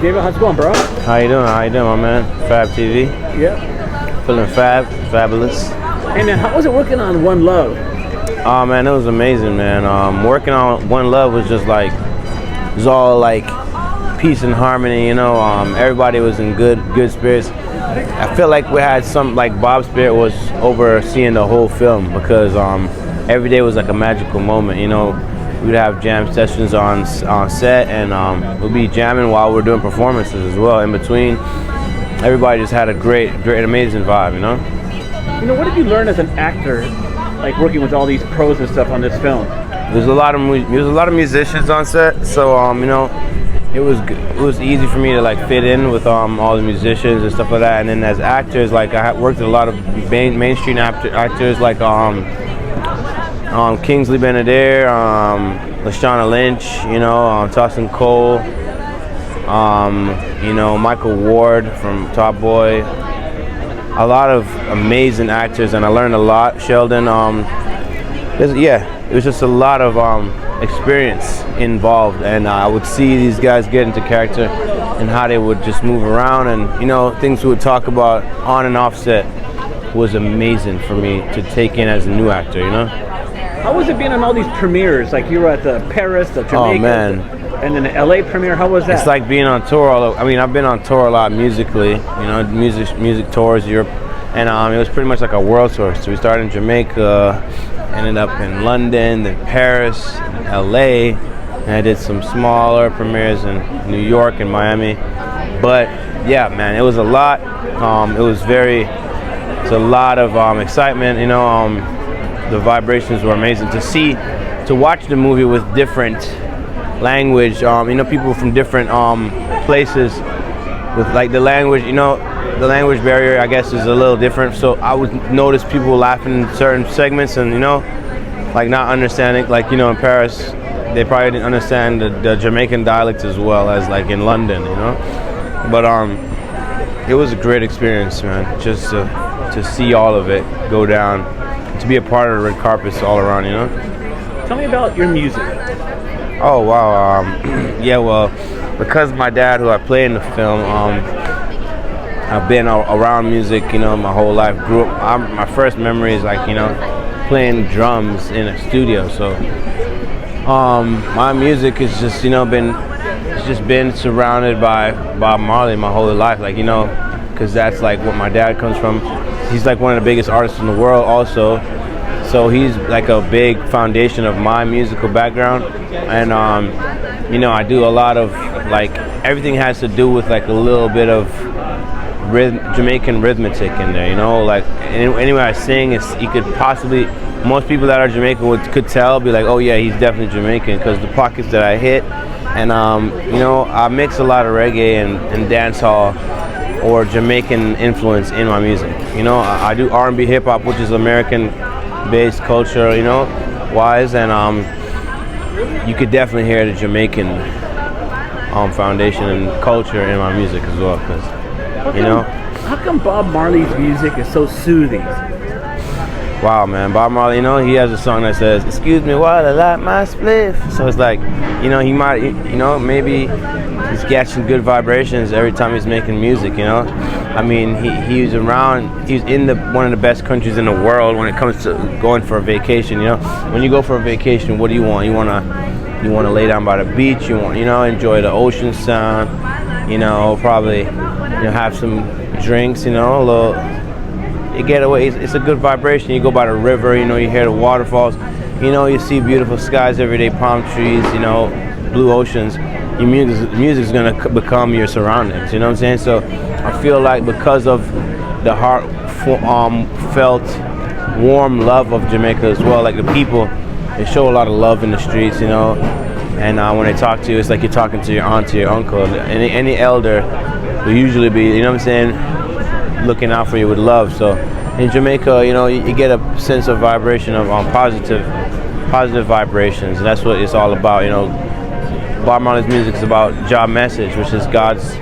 David, how's it going, bro? How you doing? How you doing, my man? FabTV. Yeah. Feeling fabulous. Hey, man, how was it working on One Love? Oh man, it was amazing, man. Working on One Love was just like, it was all like peace and harmony, you know. Everybody was in good spirits. I feel like we had some, like Bob's spirit was overseeing the whole film because every day was like a magical moment, you know. We'd have jam sessions on set, and we'd be jamming while we're doing performances as well. In between, everybody just had a great, amazing vibe, you know. You know, what did you learn as an actor, like working with all these pros and stuff on this film? There's a lot of musicians on set, so you know, it was easy for me to like fit in with all the musicians and stuff like that. And then as actors, like I worked with a lot of mainstream actors like Kingsley Benadir, Lashana Lynch, you know, Tossin Cole, you know, Michael Ward from Top Boy. A lot of amazing actors, and I learned a lot. Sheldon, it was just a lot of experience involved, and I would see these guys get into character and how they would just move around, and you know, things we would talk about on and off set was amazing for me to take in as a new actor, you know. How was it being on all these premieres? Like you were at the Paris, the Jamaica, oh man, and then the LA premiere. How was that? It's like being on tour. I mean, I've been on tour a lot musically, you know, music tours, Europe, and it was pretty much like a world tour. So we started in Jamaica, ended up in London, then Paris, LA, and I did some smaller premieres in New York and Miami. But yeah, man, it was a lot. It's a lot of excitement, you know. The vibrations were amazing to watch the movie with different language, you know, people from different places with like the language, you know, the language barrier I guess is a little different, so I would notice people laughing in certain segments and, you know, like not understanding, like, you know, in Paris they probably didn't understand the Jamaican dialect as well as like in London, you know. But it was a great experience, man, just to see all of it go down, to be a part of the red carpets all around, you know. Tell me about your music. Oh wow, yeah, well, because my dad, who I play in the film, I've been around music, you know, my whole life. Grew up. My first memory is like, you know, playing drums in a studio. So, my music has just, you know, been surrounded by Bob Marley my whole life, like, you know, because that's like what my dad comes from. He's like one of the biggest artists in the world also, so he's like a big foundation of my musical background. And you know, I do a lot of, like, everything has to do with like a little bit of Jamaican rhythmic in there, you know, like anyway I sing, you could possibly, most people that are Jamaican could tell, be like, oh yeah, he's definitely Jamaican, because the pockets that I hit. And you know, I mix a lot of reggae and dancehall or Jamaican influence in my music. You know, I do R&B hip hop, which is American-based culture, you know, wise, and you could definitely hear the Jamaican foundation and culture in my music as well. Because, you know, how come Bob Marley's music is so soothing? Wow, man, Bob Marley, you know, he has a song that says, "Excuse me while I light my spliff." So it's like, you know, he might, you know, maybe he's catching good vibrations every time he's making music, you know. I mean, he's in one of the best countries in the world when it comes to going for a vacation, you know. When you go for a vacation, what do you want? You wanna lay down by the beach, you know, enjoy the ocean sound, you know, probably, you know, have some drinks, you know, a little, you get away, it's a good vibration. You go by the river, you know, you hear the waterfalls, you know, you see beautiful skies every day, palm trees, you know, blue oceans. Your music is gonna become your surroundings, you know what I'm saying? So I feel like because of the felt warm love of Jamaica as well, like the people, they show a lot of love in the streets, you know, and when they talk to you, it's like you're talking to your aunt or your uncle. Any elder will usually be, you know what I'm saying, looking out for you with love. So in Jamaica, you know, you get a sense of vibration of positive vibrations, and that's what it's all about, you know. Bob Marley's music is about God's message, which is God's,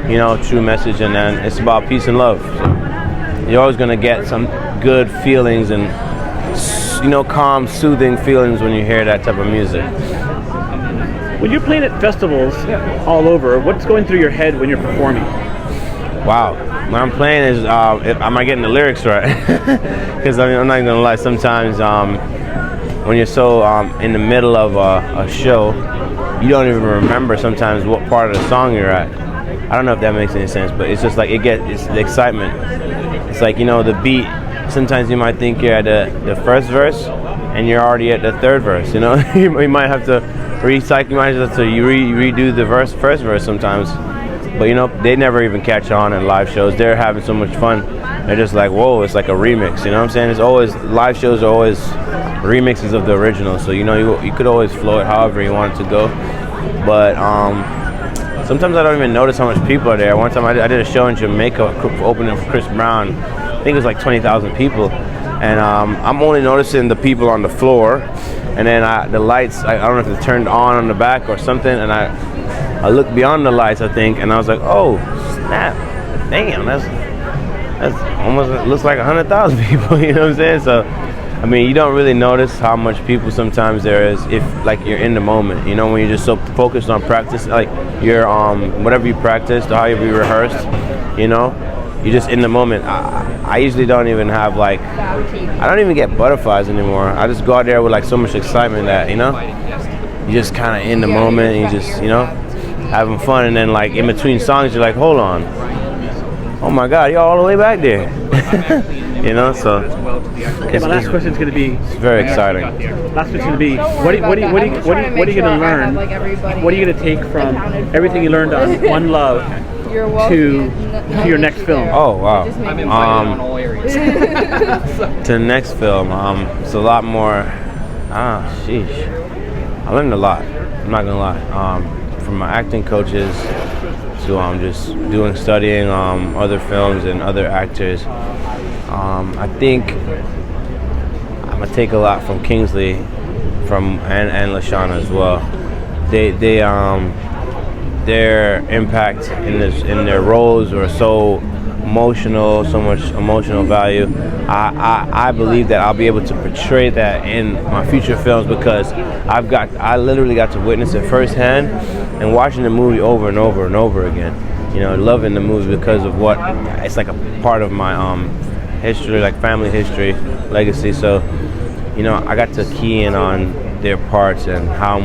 you know, true message, and then it's about peace and love. So you're always gonna get some good feelings and, you know, calm, soothing feelings when you hear that type of music. When you're playing at festivals all over, what's going through your head when you're performing? Wow, what I'm playing is, am I getting the lyrics right? Because I'm not gonna lie, sometimes when you're so in the middle of a show, you don't even remember sometimes what part of the song you're at. I don't know if that makes any sense, but it's just like it's the excitement. It's like, you know, the beat. Sometimes you might think you're at the first verse, and you're already at the third verse. You know, you might have to recycle. You might have to redo the first verse sometimes. But you know, they never even catch on in live shows. They're having so much fun. They're just like, whoa, it's like a remix. You know what I'm saying? It's always, live shows are always remixes of the original. So you know, you could always flow it however you want it to go. But sometimes I don't even notice how much people are there. One time I did a show in Jamaica opening for Chris Brown. I think it was like 20,000 people. And I'm only noticing the people on the floor. And then the lights, I don't know if they're turned on the back or something. And I looked beyond the lights, I think, and I was like, oh, snap. Damn, that's almost, it looks like 100,000 people, you know what I'm saying? So, I mean, you don't really notice how much people sometimes there is if, like, you're in the moment. You know, when you're just so focused on practice, like, you're, whatever you practiced, how you rehearsed, you know, you're just in the moment. I usually don't even have, like, I don't even get butterflies anymore. I just go out there with, like, so much excitement that, you know, you're just kind of in the moment, and you just, you know, having fun, and then like in between songs you're like, hold on, oh my god, you're all the way back there. You know, so okay, my last question is going to be, it's very exciting. Last question is going to be, what are you going to learn, what are you going to take from everything you learned on One Love to your next film? Oh wow. To the next film, it's a lot more, sheesh, I learned a lot, I'm not gonna lie. From my acting coaches to just studying other films and other actors. I think I'm gonna take a lot from Kingsley, and LaShawn as well. Their impact in their roles are so emotional, so much emotional value. I believe that I'll be able to portray that in my future films because I literally got to witness it firsthand and watching the movie over and over and over again. You know, loving the movie because of what it's like a part of my history, like family history, legacy. So, you know, I got to key in on their parts and how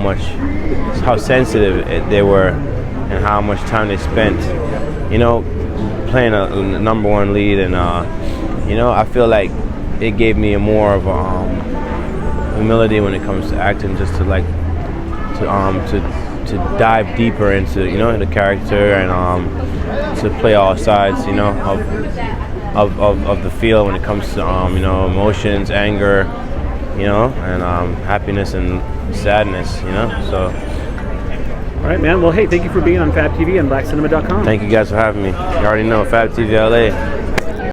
sensitive they were and how much time they spent, you know, playing a #1 lead, and you know, I feel like it gave me more of humility when it comes to acting, just to like to dive deeper into, you know, the character, and to play all sides, you know, of the feel when it comes to you know, emotions, anger, you know, and happiness and sadness, you know. So all right, man. Well, hey, thank you for being on FabTV and BlackCinema.com. thank you guys for having me. You already know, FabTV LA.